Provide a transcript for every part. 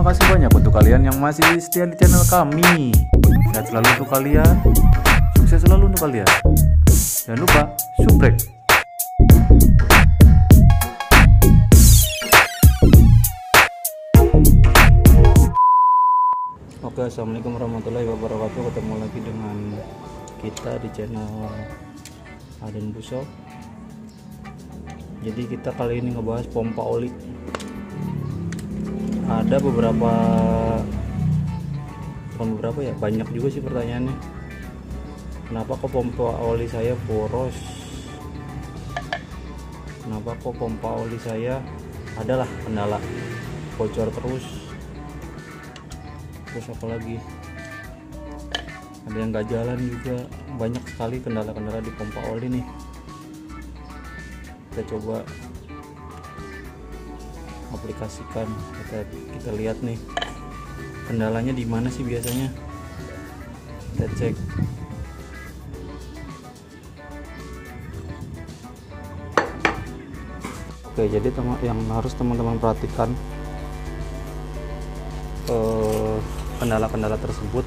Terima kasih banyak untuk kalian yang masih setia di channel kami. Sehat selalu untuk kalian, sukses selalu untuk kalian. Jangan lupa subrek. Oke, assalamualaikum warahmatullahi wabarakatuh. Ketemu lagi dengan kita di channel Aden Busok. Jadi kita kali ini ngebahas pompa oli. Ada banyak juga sih pertanyaannya. Kenapa kok pompa oli saya boros? Kenapa kok pompa oli saya adalah kendala bocor terus apa lagi? Ada yang gak jalan juga. Banyak sekali kendala-kendala di pompa oli nih. Kita coba aplikasikan, kita lihat nih kendalanya di mana sih biasanya. Kita cek. Oke, jadi yang harus teman-teman perhatikan kendala-kendala tersebut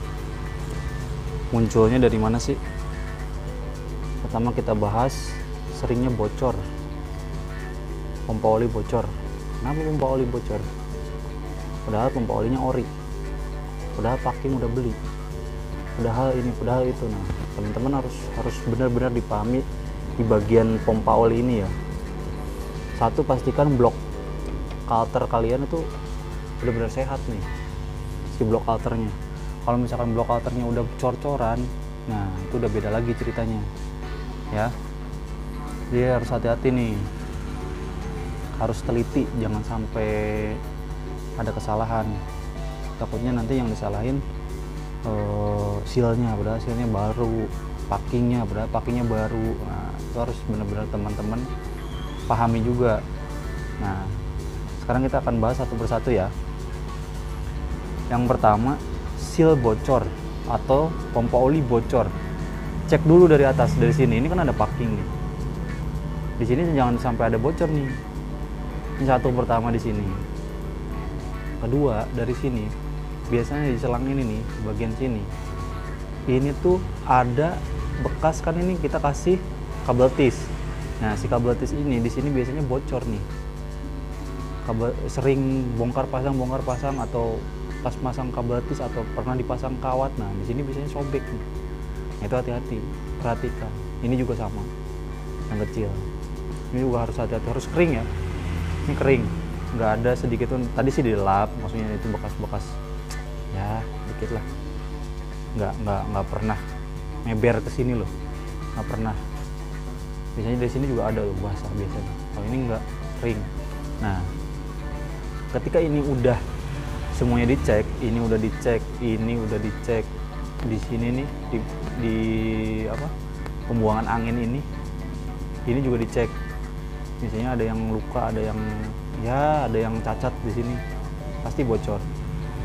munculnya dari mana sih. Pertama kita bahas seringnya bocor, pompa oli bocor. Kenapa pompa oli bocor? Padahal pompa olinya ori, padahal packing udah beli, padahal ini, padahal itu. Nah, teman-teman harus benar-benar dipahami di bagian pompa oli ini ya. Satu, pastikan blok kalter kalian itu benar-benar sehat nih, si blok kalternya. Kalau misalkan blok kalternya udah cor-coran, nah itu udah beda lagi ceritanya ya. Dia harus hati-hati nih, harus teliti, jangan sampai ada kesalahan. Takutnya nanti yang disalahin sealnya, padahal sealnya baru, packingnya, padahal packingnya baru. Nah, itu harus benar-benar teman-teman pahami juga. Nah, sekarang kita akan bahas satu persatu ya. Yang pertama, seal bocor atau pompa oli bocor. Cek dulu dari atas, dari sini. Ini kan ada packing nih. Di sini jangan sampai ada bocor nih. Ini satu pertama di sini. Kedua, dari sini. Biasanya di selang ini nih, bagian sini. Ini tuh ada bekas, kan ini kita kasih kabel tis. Nah, si kabel tis ini di sini biasanya bocor nih. Kabel sering bongkar pasang atau pas pasang kabel tis atau pernah dipasang kawat. Nah, di sini biasanya sobek nih. Nah, itu hati-hati, perhatikan. Ini juga sama, yang kecil. Ini juga harus hati-hati, harus kering ya. Ini kering, nggak ada sedikit pun. Tadi sih dilap, maksudnya itu bekas-bekas ya dikit lah. Nggak pernah meber ke sini loh, nggak pernah. Biasanya dari sini juga ada loh basah biasanya. Kalau ini nggak, kering. Nah, ketika ini udah semuanya dicek, ini udah dicek, ini udah dicek, di sini nih di apa, pembuangan angin ini juga dicek. Biasanya ada yang luka, ada yang cacat di sini, pasti bocor.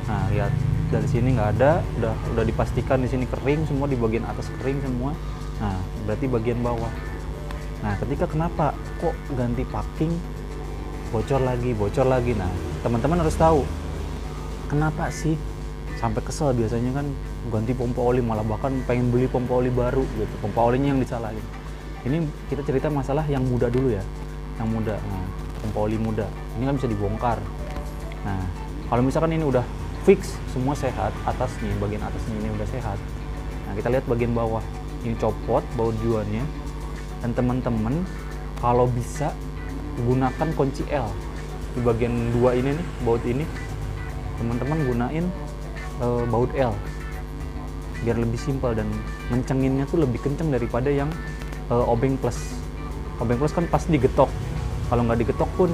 Nah, lihat dari sini nggak ada, udah dipastikan di sini kering semua, di bagian atas kering semua. Nah, berarti bagian bawah. Nah, ketika kenapa kok ganti packing bocor lagi. Nah, teman-teman harus tahu kenapa sih sampai kesel. Biasanya kan ganti pompa oli, malah bahkan pengen beli pompa oli baru gitu, pompa olinya yang disalahin. Ini kita cerita masalah yang muda dulu ya, yang muda. Nah, pompa oli muda ini kan bisa dibongkar. Nah, kalau misalkan ini udah fix semua sehat, atasnya, bagian atasnya ini udah sehat. Nah, kita lihat bagian bawah ini copot baut juannya. Dan teman-teman kalau bisa gunakan kunci L di bagian 2 ini nih, baut ini. Teman-teman gunain baut L biar lebih simpel dan ngencenginnya tuh lebih kenceng daripada yang obeng plus. Obeng plus kan pasti digetok. Kalau nggak digetok pun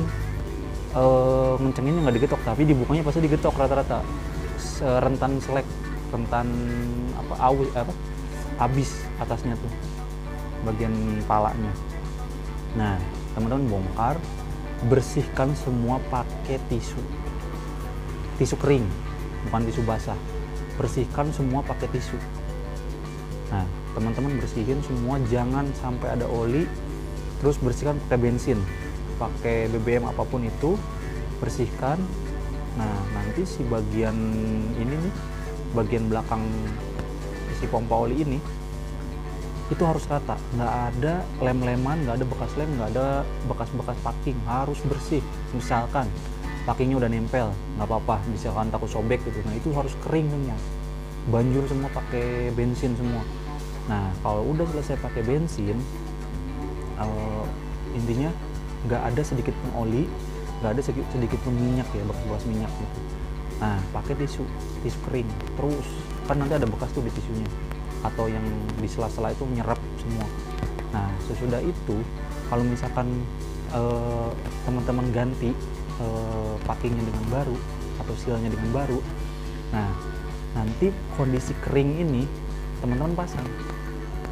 ngencenginnya nggak digetok, tapi dibukanya pasti digetok rata-rata. Rentan selek, rentan habis atasnya tuh, bagian palanya. Nah, teman-teman bongkar, bersihkan semua pakai tisu kering, bukan tisu basah. Bersihkan semua pakai tisu. Nah, teman-teman bersihin semua, jangan sampai ada oli. Terus bersihkan pakai bensin, pakai BBM apapun itu, bersihkan. Nah nanti si bagian ini nih, bagian belakang si pompa oli ini itu harus rata, nggak ada lem-leman, nggak ada bekas lem, nggak ada bekas-bekas packing, harus bersih. Misalkan packingnya udah nempel, nggak apa-apa, misalkan takut sobek gitu, nah itu harus kering semua, banjur semua pakai bensin semua. Nah kalau udah selesai pakai bensin, intinya nggak ada sedikit pun oli, nggak ada sedikit pun minyak ya, bekas-bekas minyak gitu. Nah pakai tisu kering terus, kan nanti ada bekas tuh di tisunya, atau yang di sela-sela itu menyerap semua. Nah sesudah itu kalau misalkan teman-teman ganti packingnya dengan baru atau sealnya dengan baru, nah nanti kondisi kering ini teman-teman pasang.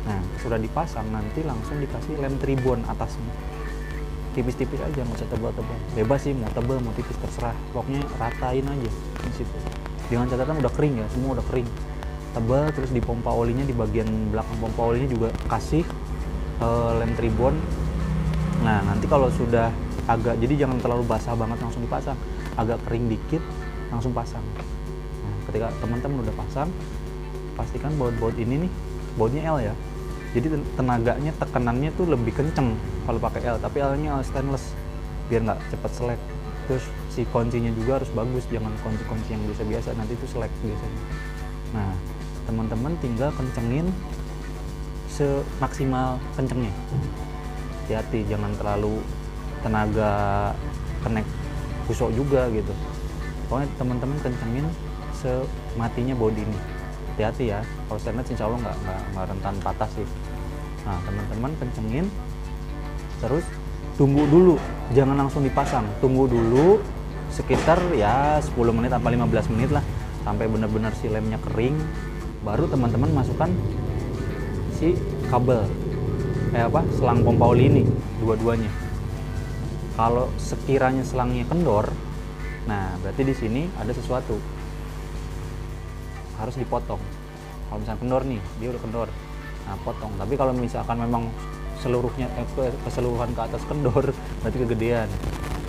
Nah sudah dipasang nanti langsung dikasih lem tribon atasnya, tipis-tipis aja, nggak usah tebal-tebal, bebas sih mau tebal mau tipis terserah, pokoknya ratain aja di situ. Dengan catatan udah kering ya, semua udah kering tebal. Terus di pompa olinya, di bagian belakang pompa olinya juga kasih lem tribon. Nah nanti kalau sudah agak, jadi jangan terlalu basah banget langsung dipasang, agak kering dikit langsung pasang. Nah ketika teman-teman udah pasang, pastikan baut-baut ini nih, bautnya L ya, jadi tenaganya, tekanannya tuh lebih kenceng kalau pakai L, tapi L-nya L stainless biar nggak cepet selek. Terus si kuncinya juga harus bagus, jangan kunci-kunci yang biasa-biasa, nanti itu selek biasanya. Nah teman-teman tinggal kencengin semaksimal kencengnya, hati-hati jangan terlalu tenaga connect kusok juga gitu. Pokoknya teman-teman kencengin sematinya bodi ini, hati-hati ya, kalau stainless insya Allah nggak rentan patah sih. Nah teman-teman kencengin, terus tunggu dulu, jangan langsung dipasang, tunggu dulu sekitar ya 10 menit atau 15 menit lah, sampai benar-benar si lemnya kering, baru teman-teman masukkan si kabel selang pompa oli ini, dua-duanya. Kalau sekiranya selangnya kendor, nah berarti di sini ada sesuatu, harus dipotong. Kalau misalnya kendor nih, dia udah kendor, nah potong. Tapi kalau misalkan memang seluruhnya keseluruhan ke atas kendor, berarti kegedean,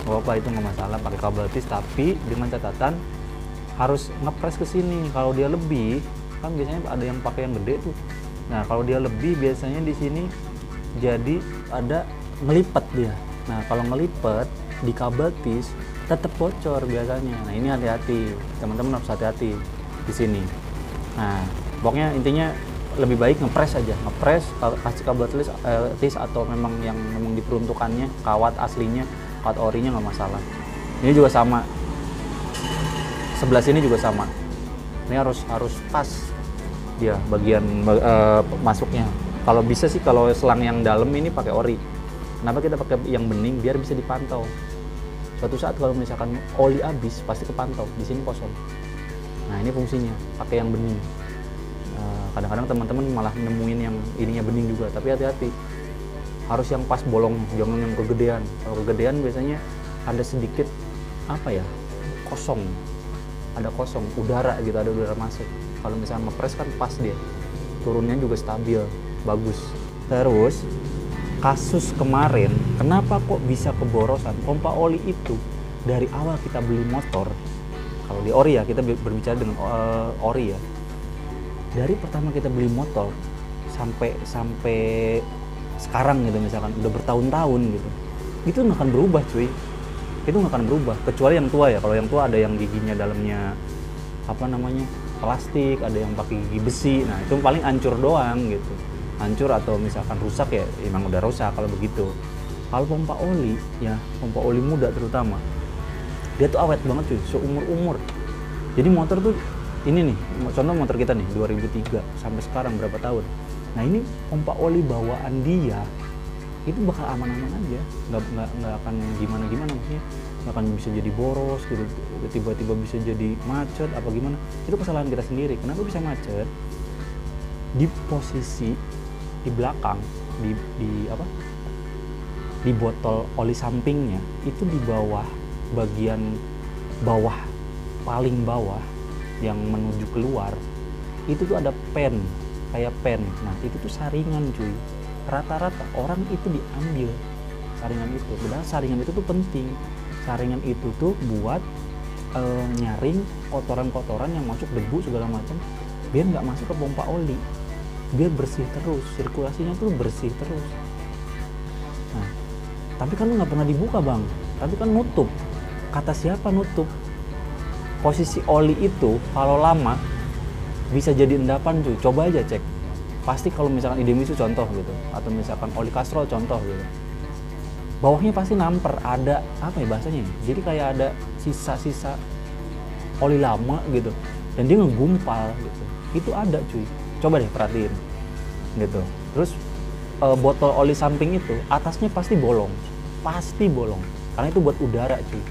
nggak apa-apa, itu nggak masalah, pakai kabel tis. Tapi dengan catatan harus ngepres ke sini. Kalau dia lebih, kan biasanya ada yang pakai yang gede tuh. Nah kalau dia lebih biasanya di sini jadi ada ngelipet dia. Nah kalau ngelipet di kabel tis tetap bocor biasanya. Nah ini hati-hati, teman-teman harus hati-hati di sini. Nah pokoknya intinya lebih baik ngepres aja, ngepres, kasih kabel tis atau memang yang memang diperuntukannya, kawat aslinya, kawat orinya nggak masalah. Ini juga sama, sebelah sini juga sama. Ini harus pas dia bagian masuknya. Kalau bisa sih kalau selang yang dalam ini pakai ori. Kenapa kita pakai yang bening? Biar bisa dipantau. Suatu saat kalau misalkan oli habis pasti kepantau, di sini kosong. Nah ini fungsinya pakai yang bening. Kadang-kadang teman-teman malah nemuin yang ininya bening juga, tapi hati-hati, harus yang pas bolong, jangan yang kegedean. Kalau kegedean biasanya ada sedikit kosong, ada kosong udara gitu, ada udara masuk. Kalau misalnya ngepres kan pas dia, turunnya juga stabil, bagus. Terus kasus kemarin, kenapa kok bisa keborosan pompa oli itu? Dari awal kita beli motor, kalau di ori ya, kita berbicara dengan ori ya, dari pertama kita beli motor sampai sekarang gitu, misalkan udah bertahun-tahun gitu, itu nggak akan berubah cuy, itu nggak akan berubah, kecuali yang tua ya. Kalau yang tua ada yang giginya dalamnya plastik, ada yang pakai gigi besi, nah itu paling hancur doang gitu, hancur atau misalkan rusak ya emang udah rusak kalau begitu. Kalau pompa oli ya, pompa oli muda terutama, dia tuh awet banget cuy, seumur-umur. Jadi motor tuh ini nih, contoh motor kita nih 2003 sampai sekarang berapa tahun. Nah ini pompa oli bawaan dia itu bakal aman-aman aja, nggak akan gimana-gimana, maksudnya nggak akan bisa jadi boros gitu, tiba-tiba bisa jadi macet apa gimana. Itu kesalahan kita sendiri. Kenapa bisa macet? Di posisi di belakang, di botol oli sampingnya itu, di bawah, bagian bawah, paling bawah yang menuju keluar itu tuh ada pen, kayak pen. Nah itu tuh saringan cuy, rata-rata orang itu diambil saringan itu. Padahal saringan itu tuh penting. Saringan itu tuh buat nyaring kotoran-kotoran yang masuk, debu segala macam, biar nggak masuk ke pompa oli, biar bersih terus, sirkulasinya tuh bersih terus. Nah, tapi kan nggak pernah dibuka bang, tapi kan nutup. Kata siapa nutup? Posisi oli itu kalau lama bisa jadi endapan cuy. Coba aja cek. Pasti kalau misalkan Idemitsu contoh gitu, atau misalkan oli kastrol contoh gitu, bawahnya pasti namper, ada apa ya bahasanya? Jadi kayak ada sisa-sisa oli lama gitu, dan dia ngegumpal gitu. Itu ada cuy. Coba deh perhatiin gitu. Terus botol oli samping itu atasnya pasti bolong, karena itu buat udara cuy,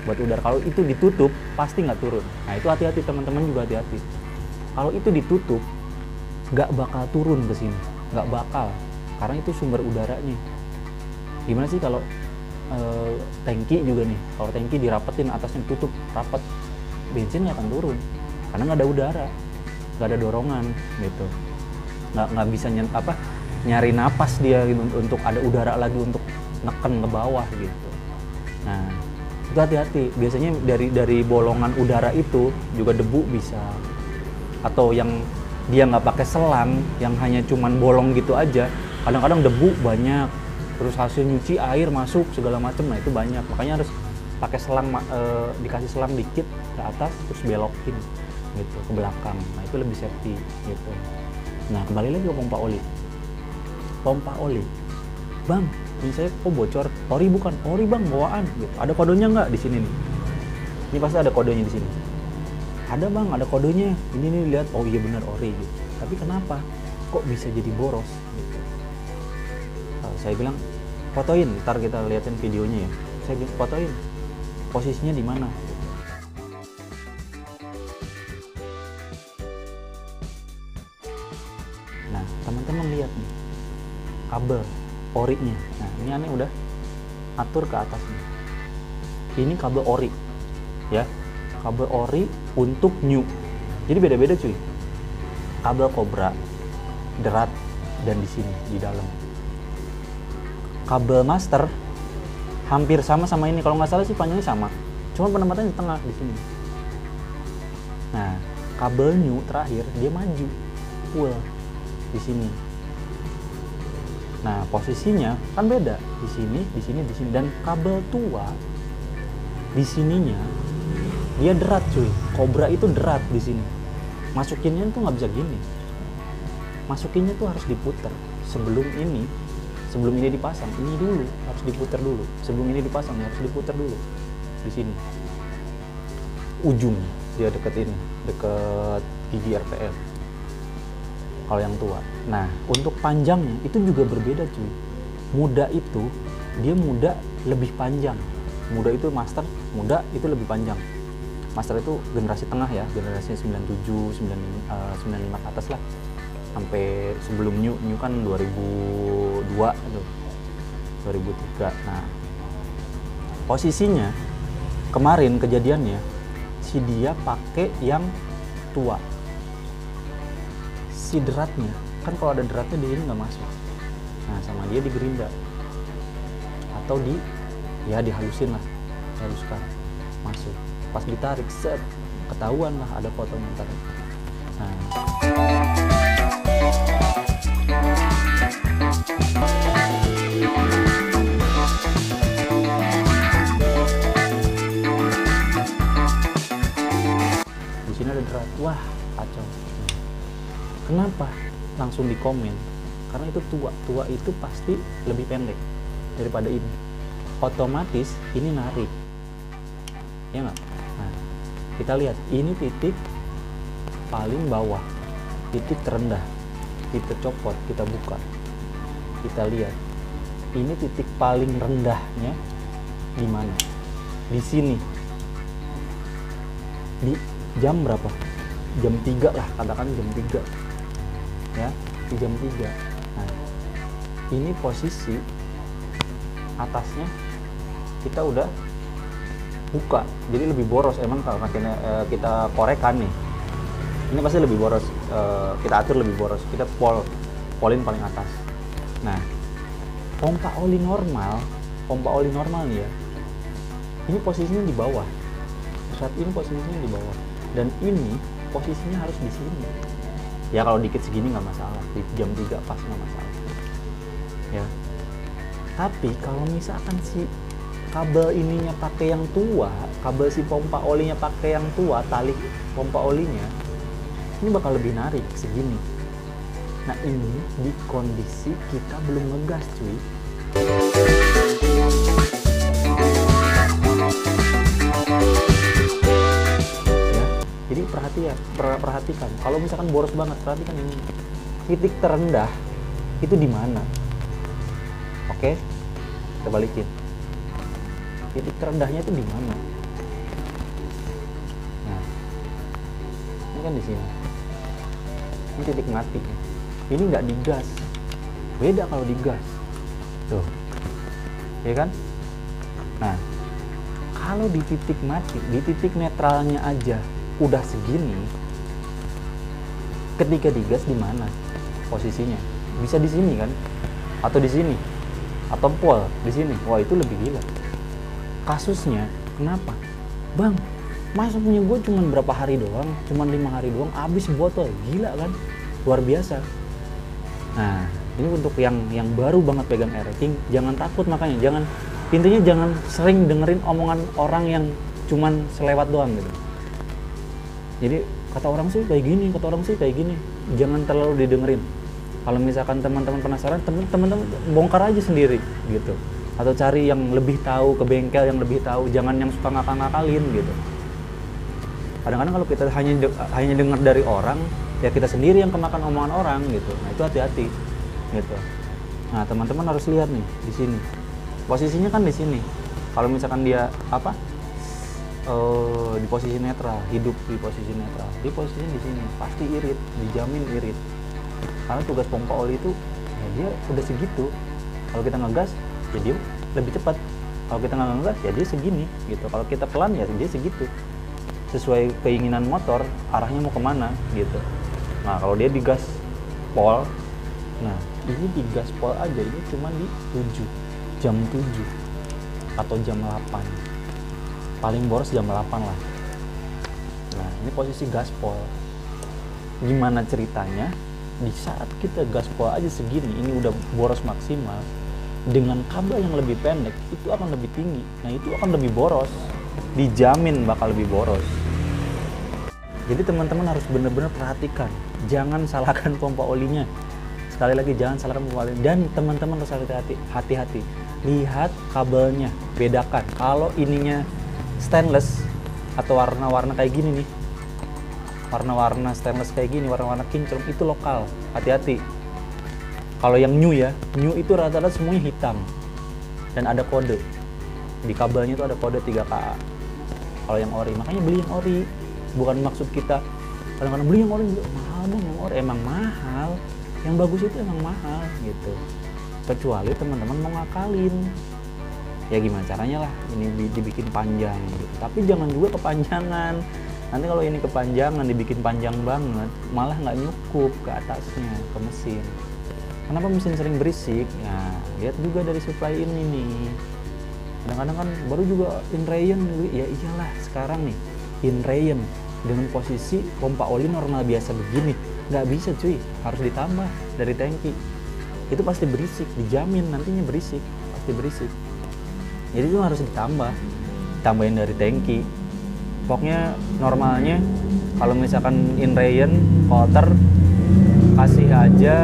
buat udara. Kalau itu ditutup pasti nggak turun. Nah itu hati-hati teman-teman, juga hati-hati. Kalau itu ditutup nggak bakal turun ke sini, nggak bakal, karena itu sumber udaranya. Gimana sih kalau tangki juga nih, kalau tangki dirapetin atasnya tutup rapet, bensin nggak akan turun karena nggak ada udara, nggak ada dorongan gitu, nggak bisa nyari napas dia gitu, untuk ada udara lagi untuk neken ke bawah gitu. Nah itu hati-hati, biasanya dari bolongan udara itu juga debu bisa, atau yang dia nggak pakai selang, yang hanya cuman bolong gitu aja, kadang-kadang debu banyak, terus hasil nyuci air masuk segala macem. Nah itu banyak, makanya harus pakai selang, dikasih selang dikit ke atas terus belokin gitu ke belakang. Nah itu lebih safety gitu. Nah kembali lagi ke pompa oli bang, ini saya kok bocor, ori bukan? Ori bang, bawaan gitu. Ada kodenya nggak di sini nih? Ini pasti ada kodenya di sini. Ada bang, ada kodenya. Ini nih lihat, oh iya benar ori gitu. Tapi kenapa kok bisa jadi boros gitu? Saya bilang fotoin, ntar kita liatin videonya ya. Saya bilang fotoin posisinya di mana. Nah teman-teman lihat nih kabel orinya. Nah ini aneh udah atur ke atasnya. Ini kabel ori ya, kabel ori untuk new. Jadi beda-beda cuy. Kabel kobra, derat, dan di sini di dalam. Kabel master hampir sama ini, kalau nggak salah sih panjangnya sama, cuma penempatannya di tengah di sini. Nah kabel new terakhir dia maju full di sini. Nah posisinya kan beda, di sini, dan kabel tua di sininya dia derat cuy. Kobra itu derat di sini. Masukinnya tuh nggak bisa gini. Masukinnya tuh harus diputer sebelum ini dipasang. Ini dulu harus diputer dulu. Sebelum ini dipasang harus diputer dulu di sini. Ujung dia deket ini, deket gigi RPM. Kalau yang tua. Nah untuk panjangnya itu juga berbeda cuy. Muda itu dia muda lebih panjang. Muda itu master, muda itu lebih panjang. Master itu generasi tengah ya, generasi 97, 95 ke atas lah, sampai sebelum new kan 2002 itu, 2003. Nah posisinya kemarin kejadiannya si dia pakai yang tua, si deratnya kan kalau ada deratnya di sini nggak masuk. Nah sama dia digerinda atau dihalusin lah, dihaluskan masuk. Pas ditarik set ketahuan lah, ada fotonya ntar. Nah di sini ada derat, wah kacau. Kenapa? Langsung di komen, karena itu tua itu pasti lebih pendek daripada ini, otomatis ini narik ya nggak. Nah kita lihat ini titik paling bawah, titik terendah, kita copot, kita buka, kita lihat ini titik paling rendahnya di mana? Di sini. Di jam berapa? Jam 3 lah, katakan jam 3 ya, di jam 3. Nah ini posisi atasnya kita udah buka, jadi lebih boros. Emang kalau kita korekan nih, ini pasti lebih boros. Kita atur lebih boros, kita polin paling atas. Nah pompa oli normal nih ya, ini posisinya di bawah saat ini posisinya di bawah, dan ini posisinya harus di sini. Ya kalau dikit segini nggak masalah, di jam 3 pas nggak masalah ya. Tapi kalau misalkan si kabel ininya pakai yang tua, kabel si pompa olinya pakai yang tua, tali pompa olinya ini bakal lebih narik segini. Nah ini di kondisi kita belum ngegas cuy. Jadi perhatikan, kalau misalkan boros banget, perhatikan ini titik terendah itu di mana. Oke, kita balikin. Titik terendahnya itu di mana? Nah, ini kan di sini. Ini titik mati. Ini nggak digas. Beda kalau digas. Tuh, ya kan? Nah, kalau di titik mati, di titik netralnya aja udah segini, ketika digas di mana posisinya? Bisa di sini kan, atau di sini, atau pol di sini. Wah itu lebih gila kasusnya. Kenapa bang? Masa punya gue cuman berapa hari doang, cuman 5 hari doang habis botol, gila kan, luar biasa. Nah ini untuk yang baru banget pegang Air-King, jangan takut, makanya intinya jangan sering dengerin omongan orang yang cuman selewat doang gitu. Jadi kata orang sih kayak gini, kata orang sih kayak gini, jangan terlalu didengerin. Kalau misalkan teman-teman penasaran, teman-teman bongkar aja sendiri gitu, atau cari yang lebih tahu, ke bengkel yang lebih tahu, jangan yang suka ngakal-ngakalin gitu. Kadang-kadang kalau kita hanya dengar dari orang, ya kita sendiri yang kemakan omongan orang gitu. Nah itu hati-hati gitu. Nah teman-teman harus lihat nih di sini, posisinya kan di sini. Kalau misalkan dia di posisi netral, hidup di posisi netral, di posisinya di sini pasti irit, dijamin irit. Karena tugas pompa oli itu ya dia udah segitu. Kalau kita ngegas ya dia lebih cepat, kalau kita nggak ngegas ya dia segini gitu. Kalau kita pelan ya dia segitu, sesuai keinginan motor arahnya mau kemana gitu. Nah kalau dia digas pol, nah ini digas pol aja ini cuma di 7 jam 7 atau jam 8, paling boros jam 8 lah. Nah ini posisi gaspol. Gimana ceritanya di saat kita gaspol aja segini, ini udah boros maksimal, dengan kabel yang lebih pendek itu akan lebih tinggi. Nah itu akan lebih boros, dijamin bakal lebih boros. Jadi teman-teman harus benar-benar perhatikan, jangan salahkan pompa olinya. Sekali lagi jangan salahkan pompa olinya, dan teman-teman harus hati-hati. Lihat kabelnya, bedakan. Kalau ininya stainless atau warna-warna kayak gini nih, warna-warna stainless kayak gini, warna-warna kinclong, itu lokal, hati-hati. Kalau yang new ya, new itu rata-rata semuanya hitam dan ada kode di kabelnya, itu ada kode 3KA. Kalau yang ori, makanya beli yang ori. Bukan maksud kita kadang-kadang beli yang ori mahal dong, yang ori emang mahal, yang bagus itu emang mahal gitu. Kecuali teman-teman mau ngakalin, ya gimana caranya lah ini dibikin panjang gitu. Tapi jangan juga kepanjangan. Nanti kalau ini kepanjangan, dibikin panjang banget, malah nggak nyukup ke atasnya, ke mesin. Kenapa mesin sering berisik? Ya lihat juga dari supply ini nih. Kadang-kadang kan baru juga Inrayon, ya iyalah sekarang nih Inrayon dengan posisi pompa oli normal biasa begini, nggak bisa cuy, harus ditambah dari tangki. Itu pasti berisik, dijamin nantinya berisik, pasti berisik. Jadi itu harus tambahin dari tangki. Pokoknya normalnya kalau misalkan Inrayon Coulter kasih aja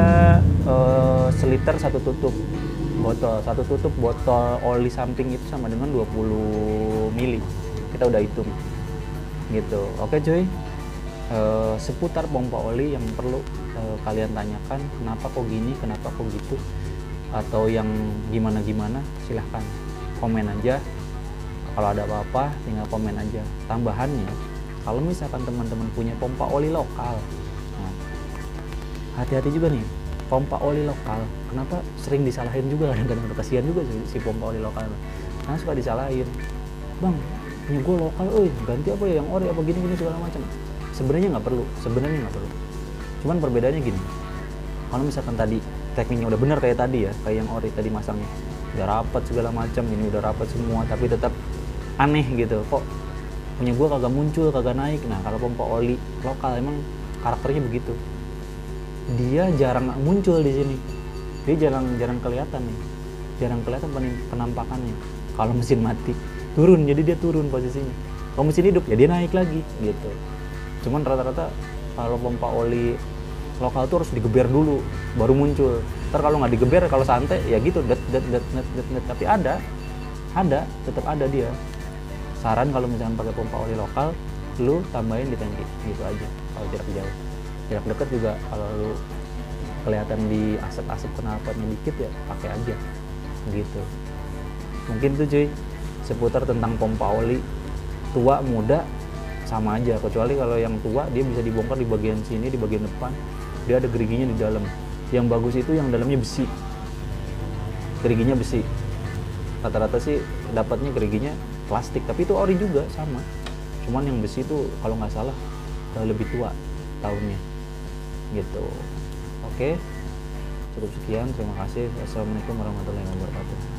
seliter satu tutup botol oli samping itu sama dengan 20 mili, kita udah hitung gitu. Oke cuy, seputar pompa oli yang perlu kalian tanyakan, kenapa kok gini, kenapa kok gitu, atau yang gimana silahkan komen aja. Kalau ada apa-apa tinggal komen aja. Tambahannya, kalau misalkan teman-teman punya pompa oli lokal, nah, hati-hati juga nih, pompa oli lokal kenapa sering disalahin juga, kadang-kadang kasihan juga si pompa oli lokal, karena suka disalahin, bang punya gue lokal, ganti apa ya, yang ori apa gini segala macam. Sebenarnya nggak perlu, cuman perbedaannya gini, kalau misalkan tadi tekniknya udah bener kayak tadi ya, kayak yang ori tadi masangnya udah rapat segala macam, ini udah rapat semua, tapi tetap aneh gitu, kok punya gue kagak muncul, kagak naik. Nah kalau pompa oli lokal emang karakternya begitu, dia jarang muncul di sini, dia jarang kelihatan nih, jarang kelihatan penampakannya. Kalau mesin mati turun, jadi dia turun posisinya. Kalau mesin hidup ya dia naik lagi gitu. Cuman rata-rata kalau pompa oli lokal tuh harus digeber dulu baru muncul. Ntar kalau nggak digeber, kalau santai ya gitu det. Tapi tetap ada dia. Saran kalau misalkan pakai pompa oli lokal, lu tambahin di tangki gitu aja. Kalau jarak jauh, jarak dekat juga kalau lu kelihatan di asap-asap knalpotnya dikit ya pakai aja gitu. Mungkin tuh cuy seputar tentang pompa oli. Tua muda sama aja, kecuali kalau yang tua dia bisa dibongkar di bagian sini, di bagian depan dia ada geriginya di dalam. Yang bagus itu yang dalamnya besi, geriginya besi. Rata-rata sih dapatnya geriginya plastik, tapi itu ori juga sama, cuman yang besi itu kalau nggak salah lebih tua tahunnya gitu. Oke, cukup sekian, terima kasih. Assalamualaikum warahmatullahi wabarakatuh.